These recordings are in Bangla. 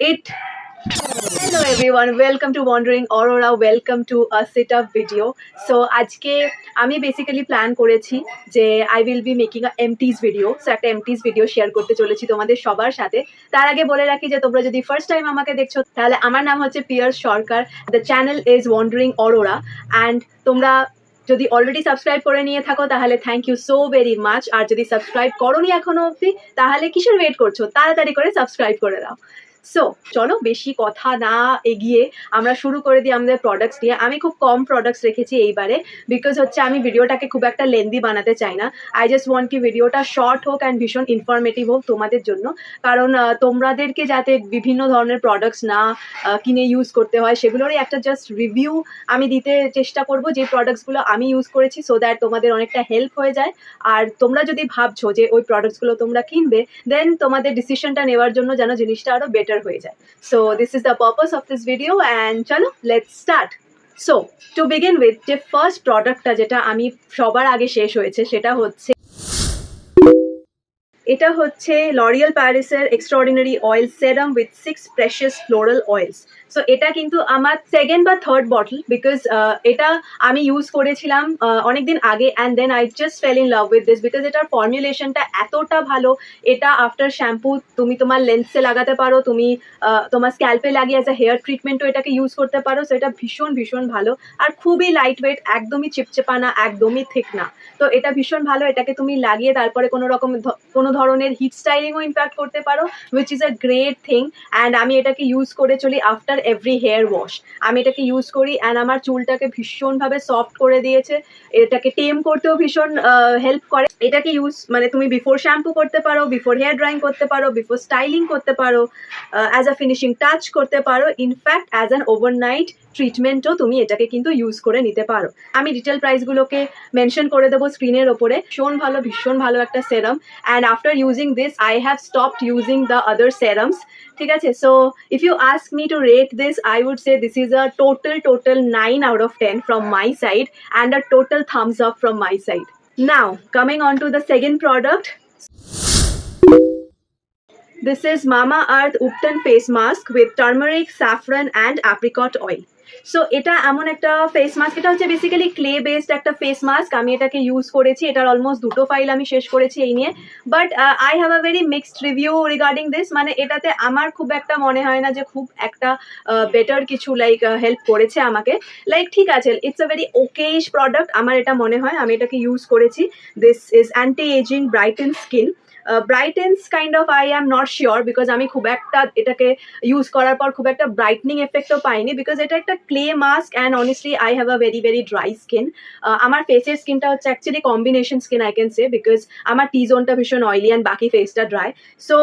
it. Hello everyone, welcome to Wandering Aurora, welcome to a setup video. So আজকে আমি বেসিক্যালি প্ল্যান করেছি যে I will be making a empties video. So একটা এমটিস ভিডিও শেয়ার করতে চলেছি তোমাদের সবার সাথে। তার আগে বলে রাখি যে তোমরা যদি ফার্স্ট টাইম আমাকে দেখছো তাহলে আমার নাম হচ্ছে Piyas Sarkar. The channel is wandering aurora and তোমরা যদি অলরেডি সাবস্ক্রাইব করে নিয়ে থাকো তাহলে thank you so very much. আর যদি সাবস্ক্রাইব করোনি এখনো অবধি তাহলে কিসের ওয়েট করছো, তাড়াতাড়ি করে সাবস্ক্রাইব করে দাও। সো চলো বেশি কথা না এগিয়ে আমরা শুরু করে দিই আমাদের প্রোডাক্টস নিয়ে। আমি খুব কম প্রোডাক্টস রেখেছি এইবারে, বিকজ হচ্ছে আমি ভিডিওটাকে খুব একটা লেন্দি বানাতে চাই না। আই জাস্ট ওয়ান্ট কি ভিডিওটা শর্ট হোক অ্যান্ড ভীষণ ইনফরমেটিভ হোক তোমাদের জন্য, কারণ তোমাদেরকে যাতে বিভিন্ন ধরনের প্রোডাক্টস না কিনে ইউজ করতে হয় সেগুলোরই একটা জাস্ট রিভিউ আমি দিতে চেষ্টা করব, যে প্রোডাক্টসগুলো আমি ইউজ করেছি, সো দ্যাট তোমাদের অনেকটা হেল্প হয়ে যায়। আর তোমরা যদি ভাবছো যে ওই প্রোডাক্টসগুলো তোমরা কিনবে, দেন তোমাদের ডিসিশনটা নেওয়ার জন্য যেন জিনিসটা আরও বেটার হয়ে যায়। So this is the purpose of this video and চলো let's start. So to begin with, যে ফার্স্ট প্রোডাক্টটা যেটা আমি সবার আগে শেষ হয়েছে সেটা হচ্ছে এটা হচ্ছে লরিয়াল প্যারিসের extraordinary oil serum with 6 precious floral oils. So এটা কিন্তু আমার সেকেন্ড বা থার্ড বটল, বিকজ এটা আমি ইউজ করেছিলাম অনেকদিন আগে and then I just fell in love with this, because এটার ফর্মুলেশনটা এতটা ভালো। এটা আফটার শ্যাম্পু তুমি তোমার লেন্সে লাগাতে পারো, তুমি তোমার স্ক্যাল্পে লাগিয়ে অ্যাজ আ হেয়ার ট্রিটমেন্টও এটাকে ইউজ করতে পারো। সো এটা ভীষণ ভীষণ ভালো আর খুবই লাইট ওয়েট, একদমই চিপচেপা না, একদমই ঠিক না। তো এটা ভীষণ ভালো, এটাকে তুমি লাগিয়ে তারপরে কোনো ধরনের হিট স্টাইলিংও ইনফ্যাক্ট করতে পারো, which is a great thing. And আমি এটাকে ইউজ করে চলি আফটার এভরি হেয়ার ওয়াশ। আমি এটাকে ইউজ করি অ্যান্ড আমার চুলটাকে ভীষণভাবে সফট করে দিয়েছে, এটাকে টেম করতেও ভীষণ হেল্প করে। এটাকে ইউজ মানে তুমি বিফোর শ্যাম্পু করতে পারো, বিফোর হেয়ার ড্রাইং করতে পারো, বিফোর স্টাইলিং করতে পারো, অ্যাজ আ ফিনিশিং টাচ করতে পারো, ইনফ্যাক্ট অ্যাজ অ্যান ওভারনাইট ট্রিটমেন্টও তুমি এটাকে কিন্তু ইউজ করে নিতে পারো। আমি ডিটেল প্রাইসগুলোকে মেনশন করে দেবো স্ক্রিনের ওপরে। ভীষণ ভালো একটা serum, and after using this I have stopped using the other serums. ঠিক আছে, so if you ask me to rate this, I would say this is a total 9 out of 10 from my side and a total thumbs up from my side. Now coming on to the second product, this is Mamaearth Upton face mask with turmeric, saffron and apricot oil. So এটা এমন একটা ফেস মাস্ক, এটা হচ্ছে বেসিক্যালি ক্লে বেসড একটা ফেস মাস্ক। আমি এটাকে ইউজ করেছি, এটার অলমোস্ট 2টো ফাইল আমি শেষ করেছি এই নিয়ে, but I have a very mixed review regarding this. মানে এটাতে আমার খুব একটা মনে হয় না যে খুব একটা বেটার কিছু লাইক হেল্প করেছে আমাকে। লাইক ঠিক আছে, it's a very okayish product আমার এটা মনে হয়। আমি এটাকে ইউজ করেছি। This is anti ageing brighten skin. Brightens kind of I am not sure, because আমি খুব একটা এটাকে ইউজ করার পর খুব একটা ব্রাইটনিং এফেক্টও পাইনি, বিকজ এটা একটা clay mask and honestly I have a very dry skin. আমার ফেসের স্কিনটা হচ্ছে actually combination skin I can say, because আমার টি জোনটা ভীষণ অয়েলি অ্যান্ড বাকি ফেসটা ড্রাই। সো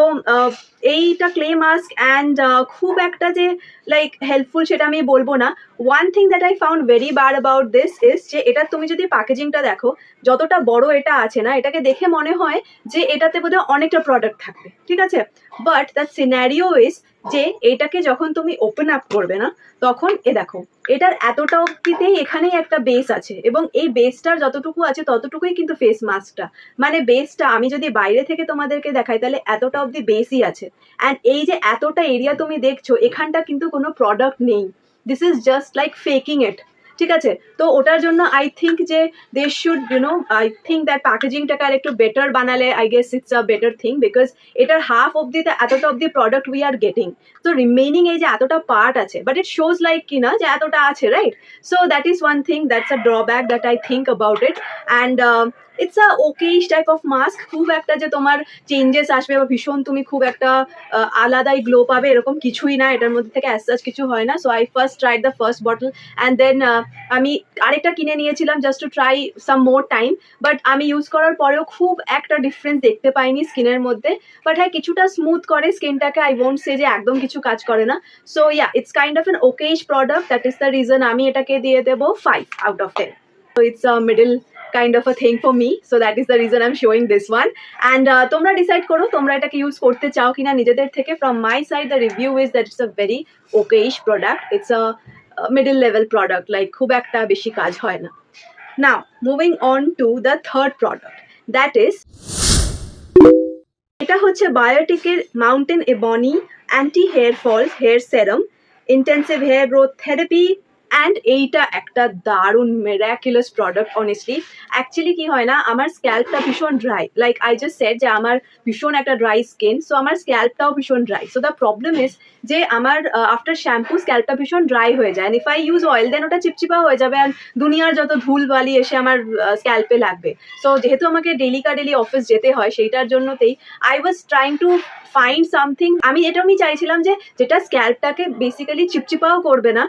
এইটা ক্লে মাস্ক অ্যান্ড খুব একটা যে লাইক হেল্পফুল সেটা আমি বলবো না। One thing that I found very bad about this is যে এটা তুমি যদি প্যাকেজিংটা দেখো, যতটা বড় এটা আছে না, এটাকে দেখে মনে হয় যে এটাতে বোধহয় অনেকটা প্রোডাক্ট থাকবে, ঠিক আছে, বাট দ্য সিনারিও ইজ যে এটাকে যখন তুমি ওপেন আপ করবে না, তখন দেখো এটার এতটা অবধিতেই এখানেই একটা বেস আছে, এবং এই বেসটার যতটুকু আছে ততটুকুই কিন্তু ফেস মাস্কটা। মানে বেসটা আমি যদি বাইরে থেকে তোমাদেরকে দেখাই তাহলে এতটা অবধি বেসই আছে, অ্যান্ড এই যে এতটা এরিয়া তুমি দেখছো এখানটা কিন্তু কোনো প্রোডাক্ট নেই। This is just like faking it, ঠিক আছে। তো ওটার জন্য আই থিঙ্ক যে they should I think that প্যাকেজিংটাকে আর একটু বেটার বানালে I guess it's a better thing, because এটার হাফ অবধিতে এতটা অবধি প্রোডাক্ট উই আর গেটিং। তো রিমেনিং এই যে এতটা পার্ট আছে, বাট ইট শোজ লাইক কি না যে এতটা আছে, right? So that is one thing, that's a drawback that I think about it. And it's a okayish type of mask. খুব একটা যে তোমার চেঞ্জেস আসবে বা ভীষণ তুমি খুব একটা আলাদাই গ্লো পাবে এরকম কিছুই না, এটার মধ্যে থেকে অ্যাজ সাচ কিছু হয় না। So I first tried the first bottle and then আমি আরেকটা কিনে নিয়েছিলাম just to try some more time, but আমি ইউজ করার পরেও খুব একটা ডিফারেন্স দেখতে পাইনি স্কিনের মধ্যে। বাট হ্যাঁ, কিছুটা স্মুথ করে স্কিনটাকে, আই ওয়ন্ট সে যে একদম কিছু কাজ করে না। So yeah, it's kind of an okayish product, that is the reason আমি এটাকে দিয়ে দেবো 5 out of 10. So it's a middle kind of a thing for me, so that is the reason I'm showing this one. And তোমরা ডিসাইড করো তোমরা এটাকে ইউজ করতে চাও কিনা নিজেদের থেকে। From my side the review is that it's a very okayish product. It's a middle level product, like খুব একটা বেশি কাজ হয় না। Now moving on to the third product, that is এটা হচ্ছে বায়োটিকের mountain ebony anti hair falls hair serum, intensive hair growth therapy, and এইটা একটা দারুণ মেরাকুলাস প্রোডাক্ট অনেস্টলি। অ্যাকচুয়ালি কি হয় না, আমার স্ক্যাল্পটা ভীষণ dry, like I just shed যে আমার ভীষণ একটা ড্রাই স্কিন, সো আমার স্ক্যাল্পটাও ভীষণ dry. So the problem is যে আমার আফটার শ্যাম্পু স্ক্যাল্পটা ভীষণ ড্রাই হয়ে যায়, ইফ আই ইউজ অয়েল দেন ওটা চিপচিপা হয়ে যাবে আর দুনিয়ার যত ধুল বালি এসে আমার স্ক্যাল্পে লাগবে। সো যেহেতু আমাকে ডেলি অফিস যেতে হয়, সেইটার জন্যতেই I was trying to find something. আমি চাইছিলাম যে যেটা স্ক্যাল্পটাকে বেসিক্যালি চিপচিপাও করবে না,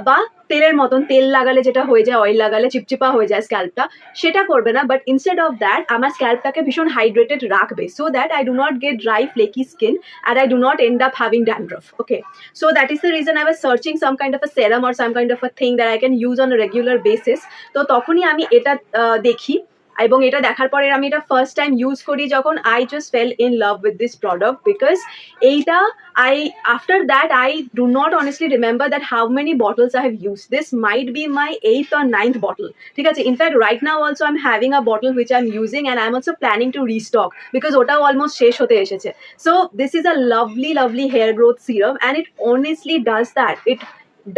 বা তেলের মতন, তেল লাগালে যেটা হয়ে যায়, অয়েল লাগালে চিপচিপা হয়ে যায় স্ক্যাল্পটা, সেটা করবে না, বাট ইনস্টেড অফ দ্যাট আমার স্ক্যাল্পটাকে ভীষণ হাইড্রেটেড রাখবে, so that I do not get dry flaky skin and I do not end up having dandruff. Okay, so that is the reason I was searching some kind of a serum or some kind of a thing that I can use on a regular basis. তো তখনই আমি এটা দেখি, এবং এটা দেখার পরে আমি এটা ফার্স্ট টাইম ইউজ করি যখন I just fell in love with this product, because এইটা after that I do not honestly remember that how many bottles I have used. This might be my 8th or 9th bottle. ঠিক আছে, in fact right now also I'm having a bottle which I'm using and I'm also planning to restock because ওটাও almost শেষ হতে এসেছে. So this is a lovely hair growth serum and it honestly does that. It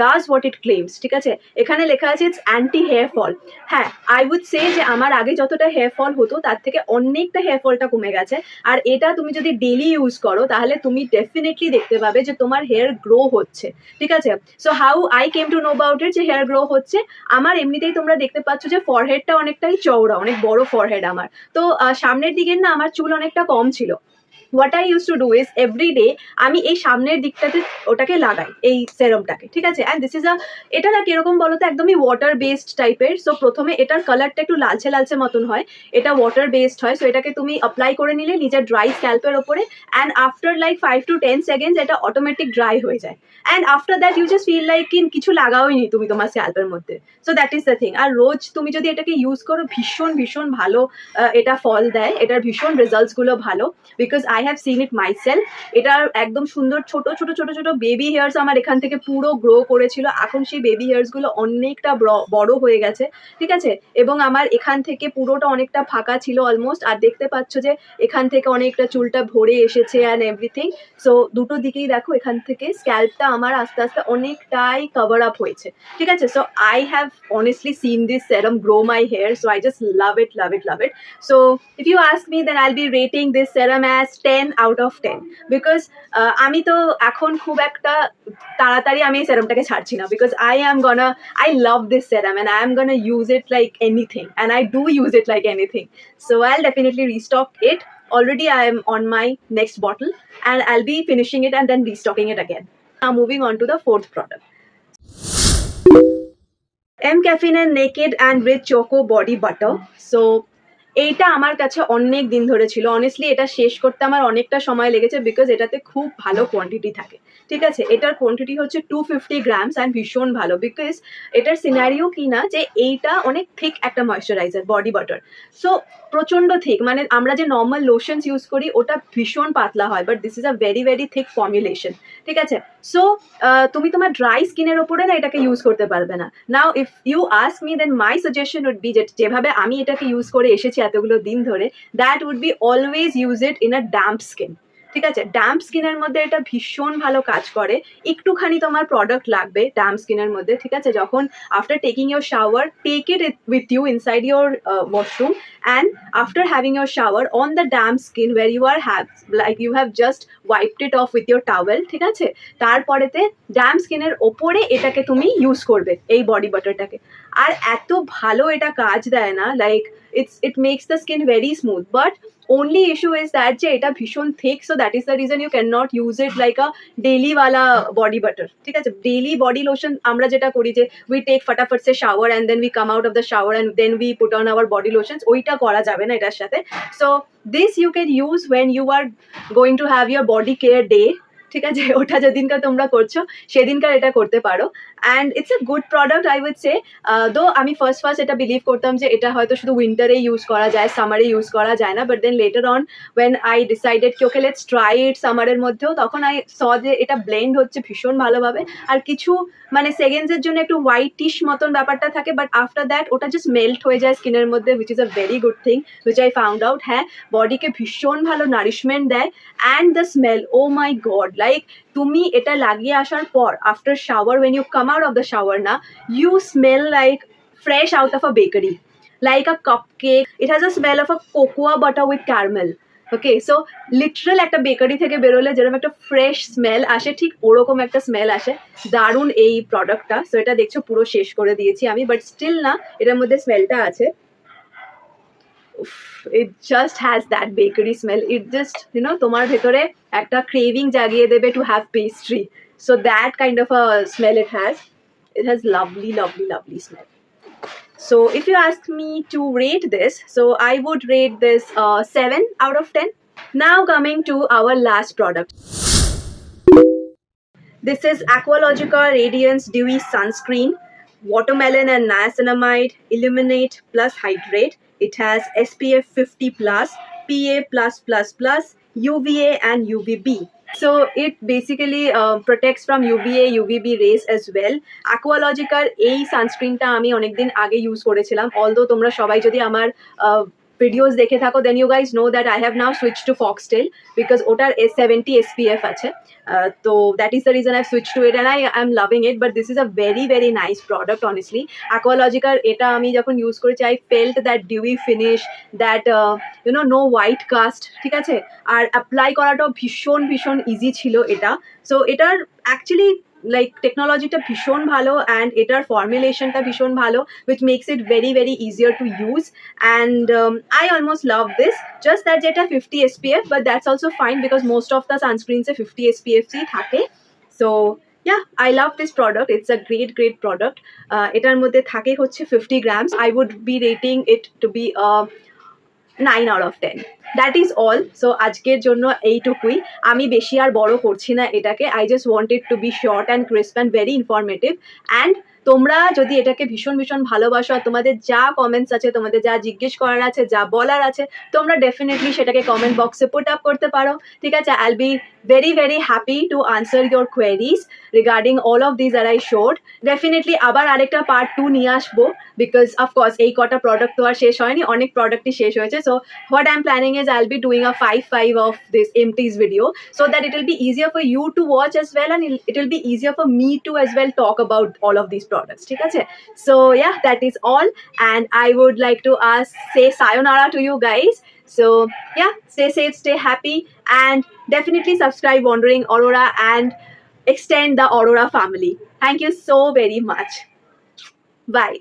does what it claims. ঠিক আছে, এখানে লেখা আছে ইটস অ্যান্টি হেয়ার ফল। হ্যাঁ, আই উড সে যে আমার আগে যতটা হেয়ার ফল হতো তার থেকে অনেকটা হেয়ার ফলটা কমে গেছে, আর এটা তুমি যদি ডেলি ইউজ করো তাহলে তুমি ডেফিনেটলি দেখতে পাবে যে তোমার হেয়ার গ্রো হচ্ছে। ঠিক আছে, so how I came to know about it যে হেয়ার গ্রো হচ্ছে, আমার এমনিতেই তোমরা দেখতে পাচ্ছ যে ফরহেডটা অনেকটাই চওড়া, অনেক বড় ফরহেড আমার। তো সামনের দিকের না আমার চুল অনেকটা কম ছিল। What I use to do is every day আমি এই সামনের দিকটাতে ওটাকে লাগাই, এই সেরামটাকে। ঠিক আছে, অ্যান্ড দিস ইজ এটা না কিরকম বলো তো, একদমই ওয়াটার বেসড টাইপের। সো প্রথমে এটার কালারটা একটু লালচে লালচে মতন হয়, এটা ওয়াটার বেসড হয়। সো এটাকে তুমি অ্যাপ্লাই করে নিলে নিজের ড্রাই স্ক্যাল্পের ওপরে, and after like 5 to 10 seconds এটা অটোমেটিক ড্রাই হয়ে যায়, and after that you just feel like কিছু লাগাওই নি তুমি তোমার স্ক্যাল্পের মধ্যে। So that is the thing. আর রোজ তুমি যদি এটাকে ইউজ করো ভীষণ ভালো এটা ফল দেয়, এটার ভীষণ রেজাল্টসগুলো ভালো, because I have seen it myself. এটার একদম সুন্দর ছোট বেবি হেয়ার্স আমার এখান থেকে পুরো গ্রো করেছিল, এখন সেই বেবি হেয়ার্সগুলো অনেকটা বড় হয়ে গেছে। ঠিক আছে, এবং আমার এখান থেকে পুরোটা অনেকটা ফাঁকা ছিল অলমোস্ট, আর দেখতে পাচ্ছ যে এখান থেকে অনেকটা চুলটা ভরে এসেছে অ্যান্ড এভরিথিং। সো দুটো দিকেই দেখো, এখান থেকে স্ক্যাল্পটা আমার আস্তে আস্তে অনেকটাই কভার আপ হয়েছে। ঠিক আছে, so I have honestly seen this serum grow my hair, so I just love it. So if you ask me then I'll be rating this serum as 10 out of 10, because আমি তো এখন খুব একটা তাড়াতাড়ি আমি এই সেরামটাকে ছাড়ছি না, because I love this serum and I am gonna use it like anything, and I do use it like anything. So I'll definitely restock it. Already I am on my next bottle and I'll be finishing it and then restocking it again. Now moving on to the fourth product. M Caffeine and Naked and Rich Choco Body Butter. So এইটা আমার কাছে অনেক দিন ধরে ছিল, অনেস্টলি এটা শেষ করতে আমার অনেকটা সময় লেগেছে, বিকজ এটাতে খুব ভালো কোয়ান্টিটি থাকে। ঠিক আছে, এটার কোয়ান্টিটি হচ্ছে 250 গ্রামস অ্যান্ড ভীষণ ভালো, বিকজ এটার সিনারিও কি না যে এইটা অনেক থিক একটা ময়শ্চারাইজার বডি বাটার। সো প্রচণ্ড থিক, মানে আমরা যে নর্মাল লোশনস ইউজ করি ওটা ভীষণ পাতলা হয়, but this is a very thick formulation. ঠিক আছে, সো তুমি তোমার ড্রাই স্কিনের ওপরে না এটাকে ইউজ করতে পারবে না। Now if you ask me then my suggestion would be, যেভাবে আমি এটাকে ইউজ করে এসেছি এতগুলো দিন ধরে, that would be always use it in a damp skin. ঠিক আছে, ড্যাম্প স্কিনের মধ্যে এটা ভীষণ ভালো কাজ করে। একটুখানি তোমার প্রোডাক্ট লাগবে ড্যাম্প স্কিনের মধ্যে। ঠিক আছে, যখন after taking your shower, take it with you inside your washroom, and after having your shower on the damp skin where you have just wiped it off with your towel. ঠিক আছে, তারপরেতে ড্যাম্প স্কিনের ওপরে এটাকে তুমি ইউজ করবে এই বডি বাটারটাকে, আর এত ভালো এটা কাজ দেয় না, like it makes the skin very smooth, but only issue is that যে এটা ভীষণ thick, so that is the reason you cannot use it like a daily wala body butter. ঠিক আছে, daily body lotion আমরা যেটা করি যে we take ফটাফট সে shower and then we come out of the shower and then we put on our body lotions, ওইটা করা যাবে না এটার সাথে। So this you can use when you are going to have your body care day. ঠিক আছে, ওটা যেদিনকার তোমরা করছো সেদিনকার এটা করতে পারো। And it's a good product I would say. Though আমি ফার্স্ট এটা বিলিভ করতাম যে এটা হয়তো শুধু উইন্টারে ইউজ করা যায়, সামারে ইউজ করা যায় না, but then later on when I decided কি ওকে লেটস ট্রাই ইট সামারের মধ্যেও, তখন আই স যে এটা ব্লেন্ড হচ্ছে ভীষণ ভালোভাবে। আর কিছু মানে সেকেন্ডসের জন্য একটু হোয়াইটিশ মতন ব্যাপারটা থাকে, বাট আফটার দ্যাট ওটা জাস্ট মেল্ট হয়ে যায় স্কিনের মধ্যে, which is a very good thing which I found out. হ্যাঁ, বডিকে ভীষণ ভালো নারিশমেন্ট দেয়। And the smell, oh my God, like তুমি এটা লাগিয়ে আসার পর after shower when you come out of the shower না, you smell like fresh out of a bakery, like a cupcake. It has a smell of a cocoa butter with caramel. Okay, so literal একটা বেকারি থেকে বেরোলে যেরকম একটা ফ্রেশ স্মেল আসে, ঠিক ওরকম একটা স্মেল আসে। দারুণ এই প্রোডাক্টটা। সো এটা দেখছো পুরো শেষ করে দিয়েছি আমি, বাট স্টিল না, এটার মধ্যে স্মেলটা আছে। It just has that bakery smell. It just, you know, তোমার ভেতরে একটা ক্রেভিং জাগিয়ে দেবে to have pastry. So that kind of a smell it has. It has lovely smell. So if you ask me to rate this, so I would rate this 7 out of 10. Now coming to our last product. This is Aqualogica Radiance Dewy Sunscreen, Watermelon and Niacinamide, Illuminate plus Hydrate. It has SPF 50 plus, PA+++, UVA and UVB. So it basically protects from UVA, UVB rays as well. Aqualogica এই সানস্ক্রিনটা আমি অনেকদিন আগে ইউজ করেছিলাম, অলদো তোমরা সবাই যদি আমার ভিডিওস দেখে থাকো then you guys know that I have now switch to Foxtale, because ওটার 70 SPF আছে। তো that is the reason I switch to it and I am loving it. But this is a very nice product honestly. অ্যাকোয়ালজিকার এটা আমি যখন ইউজ করেছি, I felt that dewy finish, that you know no white cast, ঠিক আছে। আর অ্যাপ্লাই করাটাও ভীষণ ইজি ছিল এটা। সো এটার অ্যাকচুয়ালি লাইক টেকনোলজিটা ভীষণ ভালো, অ্যান্ড এটার ফর্মুলেশনটা ভীষণ ভালো, which makes it very easier to use. And I almost love this. Just that যেটা 50 SPF, but that's also fine because most of the sunscreens 50 SPF ই থাকে. So yeah, I love this product. It's a great product. এটার মধ্যে থাকে হচ্ছে 50 grams. I would be rating it to be a 9 out of 10. That is all. So আজকের জন্য এইটুকুই, আমি বেশি আর বড় করছি না এটাকে। I just wanted to be short and crisp and very informative. And তোমরা যদি এটাকে ভীষণ ভালোবাসো, আর তোমাদের যা কমেন্টস আছে, তোমাদের যা জিজ্ঞেস করার আছে, যা বলার আছে, তোমরা ডেফিনেটলি সেটাকে কমেন্ট বক্সে পুট আপ করতে পারো, ঠিক আছে। I will B very happy to answer your queries regarding all of these that I showed. Definitely আবার আরেকটা part 2 নিয়ে আসবো, because of course এই কটা প্রোডাক্ট তো আর শেষ হয়নি, অনেক প্রোডাক্টই শেষ হয়েছে। So what I'm planning is I'll be doing a 5 of this empties video, so that it will be easier for you to watch as well, and it will be easier for me to as well talk about all of these products, ঠিক আছে। So yeah, that is all, and I would like to say sayonara to you guys. So yeah, stay safe, stay happy, and definitely subscribe Wandering Aurora and extend the Aurora family. Thank you so very much. Bye.